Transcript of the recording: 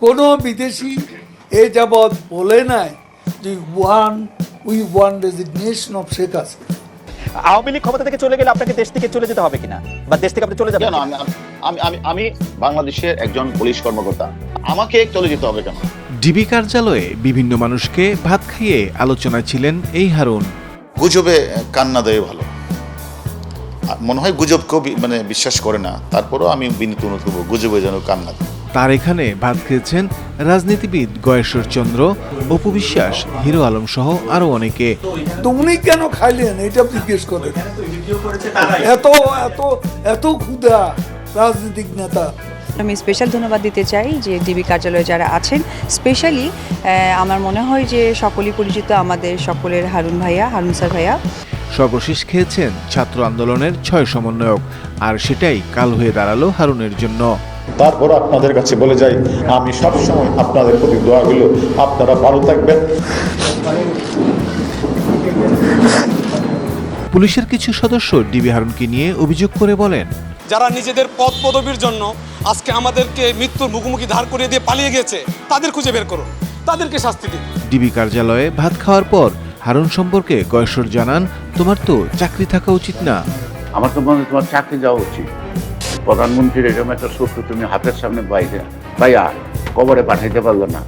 কোনো বিদেশি এ যাবৎ বলে নাই যে we want resignation of Sheikh Hasina. Awami League ক্ষমতা থেকে চলে গেলে আপনাকে দেশ থেকে চলে যেতে হবে কিনা, বা দেশ থেকে আপনি চলে যাবেন? কেন? আমি বাংলাদেশের একজন পুলিশ কর্মকর্তা, আমাকে চলে যেতে হবে কেন? ডিবি কার্যালয়ে বিভিন্ন মানুষকে ভাত খাইয়ে আলোচনায় ছিলেন এই হারুন। গুজবে কান্না দেয় ভালো, মনে হয় গুজবকেও বিশ্বাস করে না, তারপরও আমি বিনীত অনুরোধ করবো গুজবে যেন কান্না দেয়। তার এখানে ভাত খেয়েছেন রাজনীতিবিদ গয়েশ্বর চন্দ্র, অপু বিশ্বাস, হিরো আলম সহ আরো অনেকে। তো উনি কেন খাইলেন এটা জিজ্ঞেস করেন। এত এত এত ক্ষুধা রাজনৈতিক নেতা। আমি স্পেশাল ধন্যবাদ দিতে চাই যে ডিবি কার্যালয়ে যারা আছেন, স্পেশালি আমার মনে হয় যে সকলেই পরিচিত আমাদের সকলের হারুন স্যার ভাইয়া। সর্বশেষ খেয়েছেন ছাত্র আন্দোলনের 6 সমন্বয়ক, আর সেটাই কাল হয়ে দাঁড়ালো হারুনের জন্য। তারপর আপনাদের কাছে বলে যাই, আমি সবসময় আপনাদের প্রতি দোয়া হইল আপনারা ভালো থাকবেন। পুলিশের কিছু সদস্য ডিবি হারুনকে নিয়ে অভিযোগ করে বলেন, যারা নিজেদের পদ পদবীর জন্য আজকে আমাদেরকে মৃত্যুর মুখোমুখি ধার করিয়ে দিয়ে পালিয়ে গেছে, তাদের খুঁজে বের করুন, তাদেরকে শাস্তি দিন। ডিবি কার্যালয়ে ভাত খাওয়ার পর হারুন সম্পর্কে গয়েশ্বর জানান, তোমার তো চাকরি থাকা উচিত না। আমার তো মনে হয় তোমার চাকরি যাওয়া উচিত। প্রধানমন্ত্রীর এরকম একটা শত্রু তুমি হাতের সামনে বাইরে ভাইয়া কবরে পাঠাইতে পারলো না।